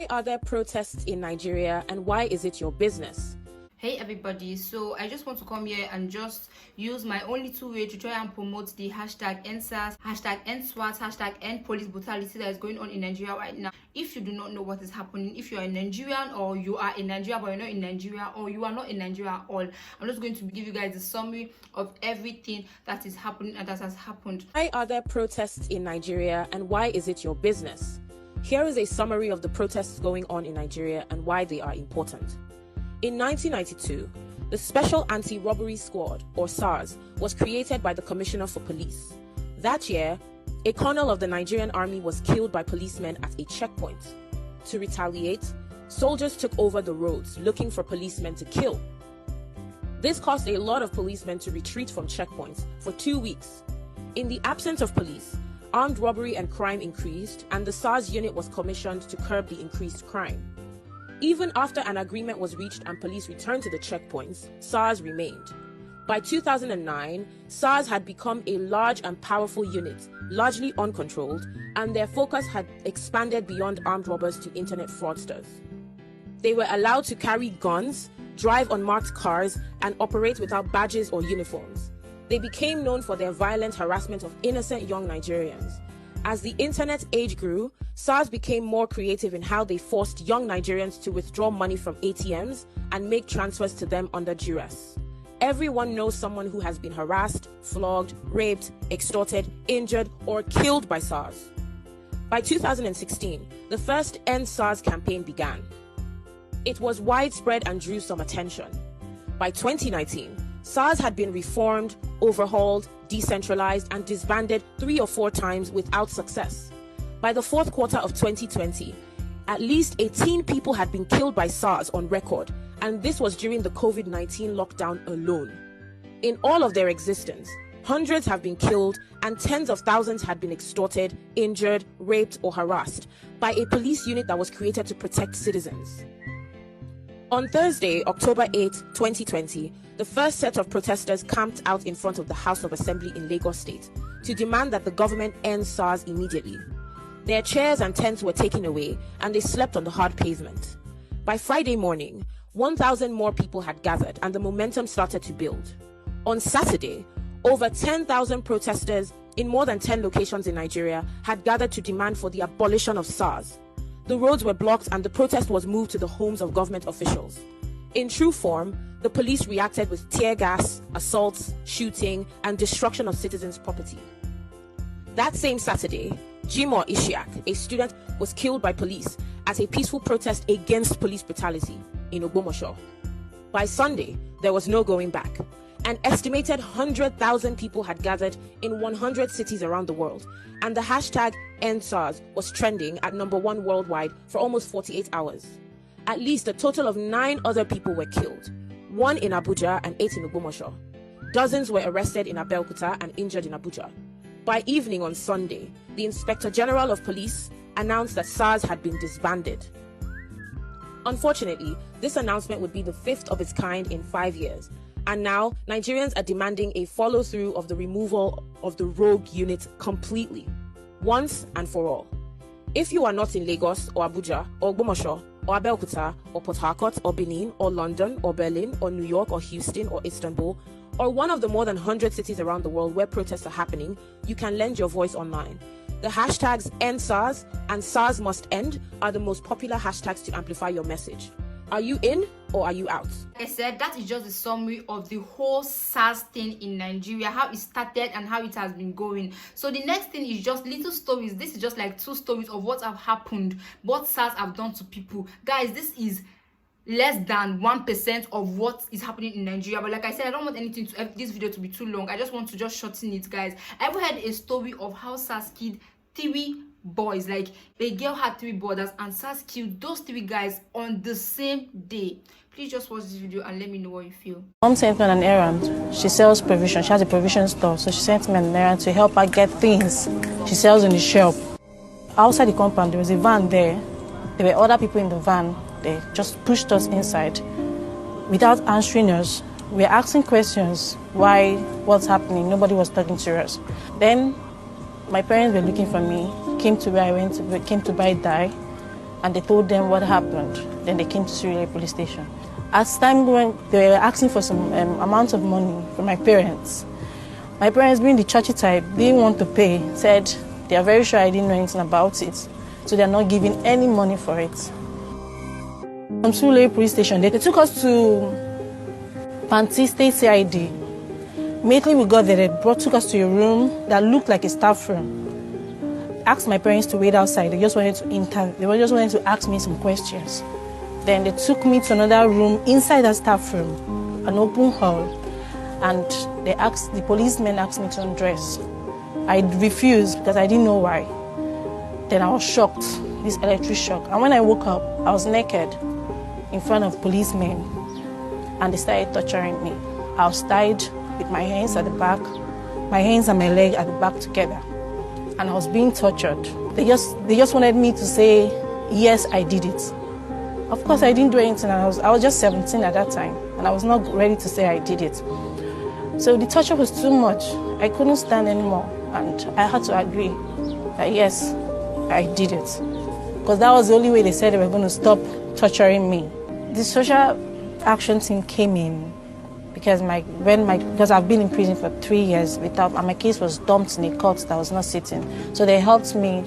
Why are there protests in Nigeria and why is it your business? Hey everybody, so I just want to come here and just use my only two way to try and promote the hashtag EndSARS, hashtag EndSWAT, hashtag End Police Brutality that is going on in Nigeria right now. If you do not know what is happening, if you are a Nigerian or you are in Nigeria but you're not in Nigeria or you are not in Nigeria at all, I'm just going to give you guys a summary of everything that is happening and that has happened. Why are there protests in Nigeria and why is it your business? Here is a summary of the protests going on in Nigeria and why they are important. In 1992, the Special Anti-Robbery Squad, or SARS, was created by the Commissioner for Police. That year, a colonel of the Nigerian army was killed by policemen at a checkpoint. To retaliate, soldiers took over the roads looking for policemen to kill. This caused a lot of policemen to retreat from checkpoints for 2 weeks. In the absence of police, armed robbery and crime increased, and the SARS unit was commissioned to curb the increased crime. Even after an agreement was reached and police returned to the checkpoints, SARS remained. By 2009, SARS had become a large and powerful unit, largely uncontrolled, and their focus had expanded beyond armed robbers to internet fraudsters. They were allowed to carry guns, drive unmarked cars, and operate without badges or uniforms. They became known for their violent harassment of innocent young Nigerians. As the internet age grew, SARS became more creative in how they forced young Nigerians to withdraw money from ATMs and make transfers to them under duress. Everyone knows someone who has been harassed, flogged, raped, extorted, injured, or killed by SARS. By 2016, the first EndSARS campaign began. It was widespread and drew some attention. By 2019, SARS had been reformed, overhauled, decentralized, and disbanded 3 or 4 times without success. By the fourth quarter of 2020, at least 18 people had been killed by SARS on record, and this was during the COVID-19 lockdown alone. In all of their existence, hundreds have been killed and tens of thousands had been extorted, injured, raped, or harassed by a police unit that was created to protect citizens. On Thursday, October 8, 2020, the first set of protesters camped out in front of the House of Assembly in Lagos State to demand that the government end SARS immediately. Their chairs and tents were taken away and they slept on the hard pavement. By Friday morning, 1,000 more people had gathered and the momentum started to build. On Saturday, over 10,000 protesters in more than 10 locations in Nigeria had gathered to demand for the abolition of SARS. The roads were blocked and the protest was moved to the homes of government officials. In true form, the police reacted with tear gas, assaults, shooting, and destruction of citizens' property. That same Saturday, Jimoh Ishiak, a student, was killed by police at a peaceful protest against police brutality in Ogbomoso. By Sunday, there was no going back. An estimated 100,000 people had gathered in 100 cities around the world, and the hashtag EndSARS was trending at #1 worldwide for almost 48 hours. At least a total of 9 other people were killed, 1 in Abuja and 8 in Ogbomoso. Dozens were arrested in Abeokuta and injured in Abuja. By evening on Sunday, the Inspector General of Police announced that SARS had been disbanded. Unfortunately, this announcement would be the 5th of its kind in 5 years, and now Nigerians are demanding a follow-through of the removal of the rogue unit completely, once and for all. If you are not in Lagos or Abuja or Ogbomoso or Abeokuta or Port Harcourt or Benin or London or Berlin or New York or Houston or Istanbul or one of the more than 100 cities around the world where protests are happening, you can lend your voice online. The hashtags EndSARS and SARS must end are the most popular hashtags to amplify your message. Are you in or are you out? Like I said, that is just a summary of the whole SARS thing in Nigeria, how it started and how it has been going. So the next thing is just little stories. This is just like 2 stories of what have happened, what SARS have done to people. Guys, this is less than 1% of what is happening in Nigeria. But like I said, I don't want anything to this video to be too long. I just want to just shorten it, guys. I ever heard a story of how SARS killed 3 boys. Like a girl had 3 brothers and SARS killed those 3 guys on the same day. Please just watch this video and let me know what you feel. Mom sent me on an errand. She sells provision. She has a provision store, so she sent me on an errand to help her get things she sells in the shop. Outside the compound, there was a van there. There were other people in the van. They just pushed us inside without answering us. We were asking questions. Why? What's happening? Nobody was talking to us. Then my parents were looking for me. Came to where I went. Came to buy dye. and they told them what happened. Then they came to Surulere police station. As time went, they were asking for some amount of money from my parents. My parents, being the churchy type, didn't want to pay, said they are very sure I didn't know anything about it, so they are not giving any money for it. From Surulere police station, they took us to Panti State CID. Immediately we got there, they took us to a room that looked like a staff room. Asked my parents to wait outside. They just wanted to ask me some questions. Then they took me to another room inside the staff room, an open hall, and the policemen asked me to undress. I refused because I didn't know why. Then I was shocked, this electric shock. And when I woke up, I was naked in front of policemen, and they started torturing me. I was tied with my hands at the back, my hands and my leg at the back together, and I was being tortured. They just wanted me to say, yes, I did it. Of course, I didn't do anything. I was just 17 at that time, and I was not ready to say I did it. So the torture was too much. I couldn't stand anymore, and I had to agree that yes, I did it. Because that was the only way they said they were going to stop torturing me. The social action team came in because I've been in prison for 3 years and my case was dumped in a court that was not sitting. So they helped me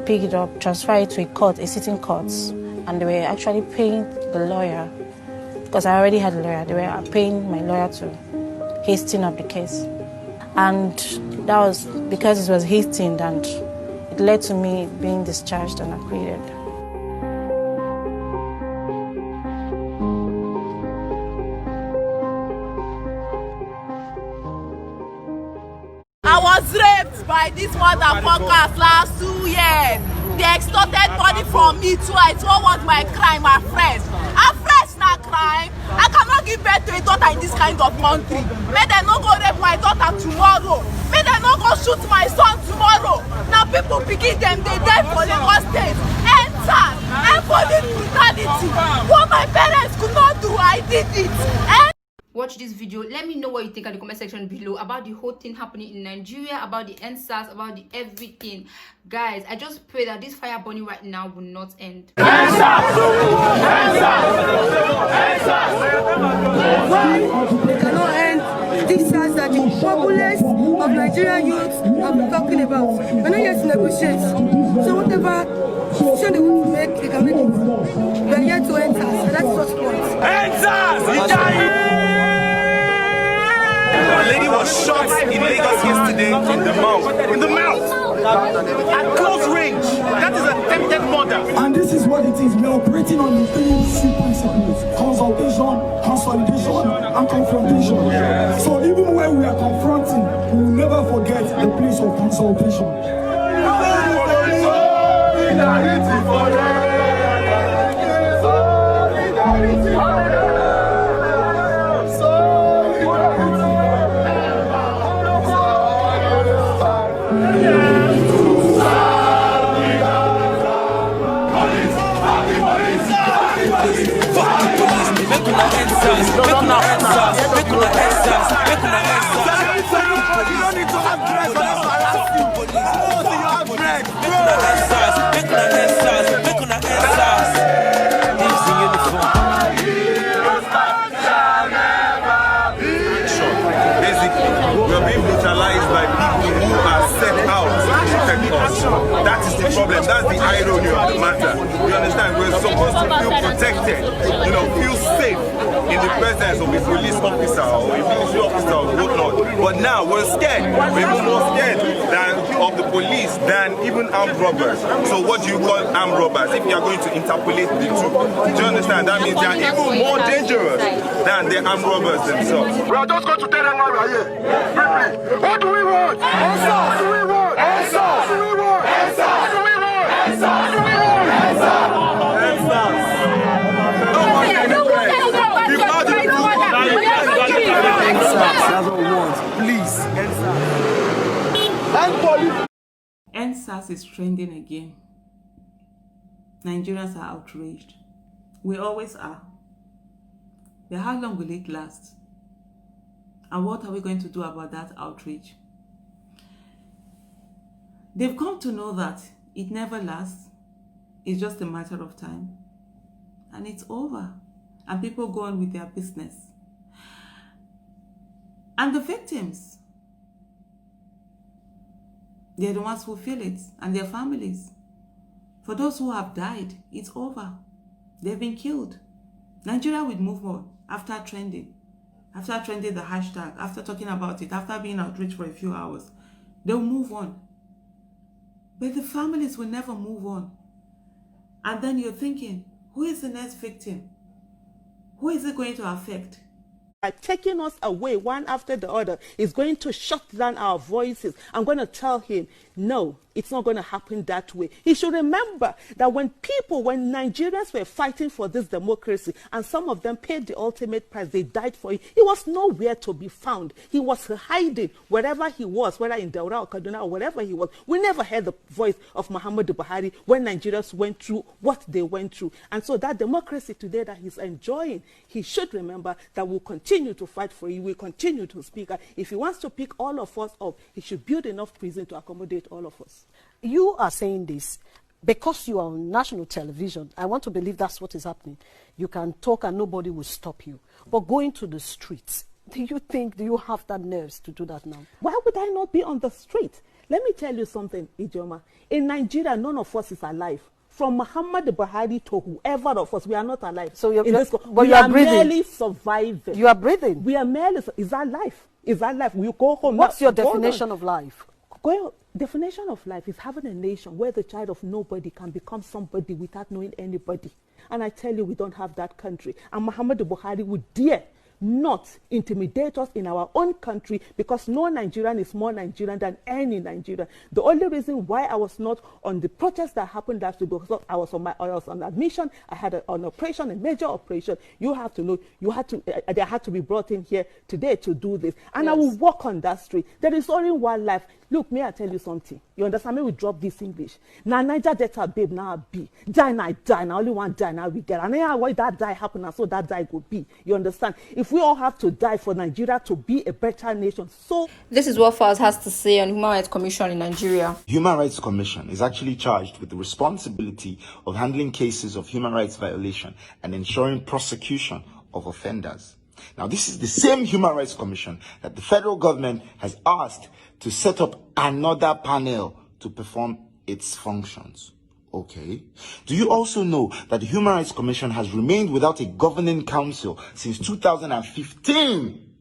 pick it up, transfer it to a sitting court. And they were actually paying the lawyer, because I already had a lawyer, they were paying my lawyer to hasten up the case. And that was because it was hastened, and it led to me being discharged and acquitted. I was raped by these motherfuckers last 2 years. They extorted money from me too. I told what my crime, my friends. A friends not crime. I cannot give birth to a daughter in this kind of country. May they not go rape my daughter tomorrow. May they not go shoot my son tomorrow. Now people begin them, they die for Lagos State. EndSARS and police brutality. What my parents could not do, I did it. Watch this video. Let me know what you think in the comment section below about the whole thing happening in Nigeria, about the EndSARS, about the everything. Guys, I just pray that this fire burning right now will not end. EndSARS! They cannot end this SARS that the populace of Nigerian youths have been talking about. We're not here to negotiate. So whatever decision they want to make, they can make it. We're here to end SARS, and that's what we want. EndSARS! A lady was shot in Lagos yesterday in the mouth. In the mouth! At close range. That is attempted murder. And this is what it is. We are operating on the 3 C principles: consultation, consolidation, and confrontation. So even when we are confronting, we will never forget the place of consultation. That is the problem. That's the irony of the matter. You understand? We're supposed to feel protected, feel safe in the presence of a police officer or a military officer or whatnot. But now we're scared. We're even more scared of the police than even armed robbers. So what do you call armed robbers? If you are going to interpolate the two, do you understand? That means they are even more dangerous than the armed robbers themselves. We are just going to tell them why we are here. Briefly, what do we want? EndSARS! What do we want? EndSARS! What do we want? EndSARS! What do we want? EndSARS! What do we want? EndSARS! That's what we want. Please. EndSARS is trending again. Nigerians are outraged. We always are. But how long will it last? And what are we going to do about that outrage? They've come to know that it never lasts. It's just a matter of time. And it's over. And people go on with their business. And the victims, they're the ones who feel it, and their families. For those who have died, it's over. They've been killed. Nigeria will move on after trending the hashtag, after talking about it, after being outraged for a few hours. They'll move on. But the families will never move on. And then you're thinking, who is the next victim? Who is it going to affect? Taking us away one after the other is going to shut down our voices. I'm going to tell him, no, it's not going to happen that way. He should remember that when Nigerians were fighting for this democracy, and some of them paid the ultimate price, they died for it, he was nowhere to be found. He was hiding wherever he was, whether in Daura or Kaduna or wherever he was. We never heard the voice of Muhammadu Buhari when Nigerians went through what they went through. And so that democracy today that he's enjoying, he should remember that we'll continue to fight for it. We'll continue to speak. If he wants to pick all of us up, he should build enough prison to accommodate all of us. You are saying this because you are on national television. I want to believe that's what is happening. You can talk and nobody will stop you. But going to the streets, do you have that nerves to do that now? Why would I not be on the street? Let me tell you something, Ijoma. In Nigeria, none of us is alive. From Muhammad Buhari to whoever of us, we are not alive. So we are merely surviving. You are breathing. We are merely, is that life? Is that life? We go home. What's your definition of life? Well, definition of life is having a nation where the child of nobody can become somebody without knowing anybody. And I tell you, we don't have that country. And Muhammad Buhari would dare not intimidate us in our own country, because no Nigerian is more Nigerian than any Nigerian. The only reason why I was not on the protest that happened last week, because I was on admission, I had an operation, a major operation. You have to know, they had to be brought in here today to do this. And yes, I will walk on that street. There is only one life. Look, may I tell you something? You understand? May we drop this English. Now, Niger Delta, babe, now be. Die, now, die. Now, only one die, now we get. And then why that die happen, and so that die will be. You understand? If we all have to die for Nigeria to be a better nation, so... This is what FAS has to say on Human Rights Commission in Nigeria. Human Rights Commission is actually charged with the responsibility of handling cases of human rights violation and ensuring prosecution of offenders. Now, this is the same Human Rights Commission that the federal government has asked to set up another panel to perform its functions. Okay. Do you also know that the Human Rights Commission has remained without a governing council since 2015?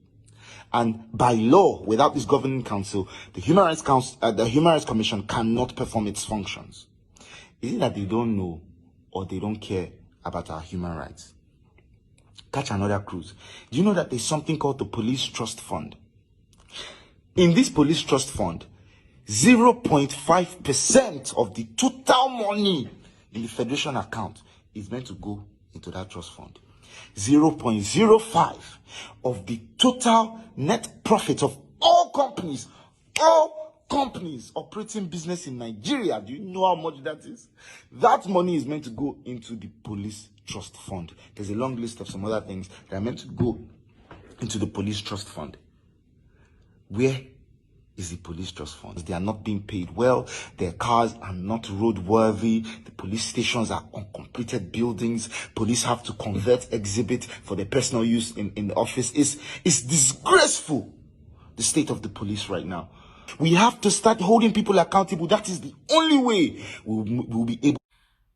And by law, without this governing council, the Human Rights Commission cannot perform its functions. Is it that they don't know or they don't care about our human rights? Catch another cruise. Do you know that there's something called the Police Trust Fund? In this Police Trust Fund, 0.5% of the total money in the Federation account is meant to go into that trust fund. 0.05 of the total net profit of all companies operating business in Nigeria. Do you know how much that is? That money is meant to go into the Police Trust Fund. There's a long list of some other things that are meant to go into the Police Trust Fund. Where is the Police Trust Fund? They are not being paid well. Their cars are not roadworthy. The police stations are uncompleted buildings. Police have to convert exhibit for their personal use in the office. It's disgraceful, the state of the police right now. We have to start holding people accountable. That is the only way we'll be able.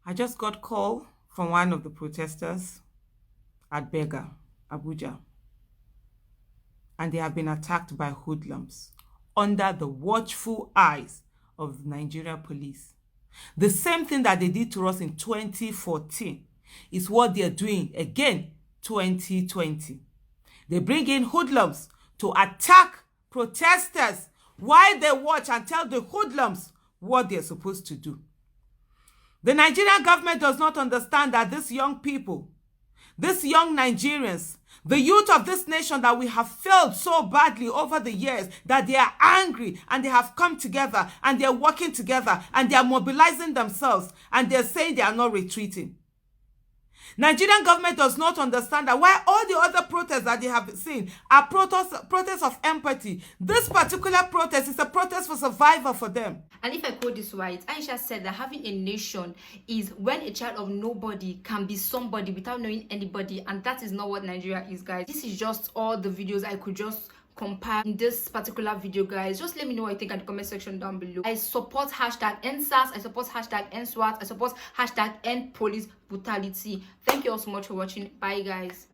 I just got a call from one of the protesters at Bega, Abuja. And they have been attacked by hoodlums under the watchful eyes of the Nigeria police. The same thing that they did to us in 2014 is what they're doing again 2020. They bring in hoodlums to attack protesters while they watch and tell the hoodlums what they're supposed to do. The Nigerian government does not understand that these young people, these young Nigerians, the youth of this nation that we have failed so badly over the years, that they are angry and they have come together and they're working together and they are mobilizing themselves and they're saying they are not retreating. Nigerian government does not understand that while all the other protests that they have seen are protests of empathy, this particular protest is a protest for survival for them. And if I quote this right, Aisha said that having a nation is when a child of nobody can be somebody without knowing anybody, and that is not what Nigeria is, guys. This is just all the videos I could just compare in this particular video, guys. Just let me know what you think in the comment section down below. I support hashtag EndSARS, I support hashtag EndSWAT, I support hashtag End Police Brutality. Thank you all so much for watching. Bye, guys.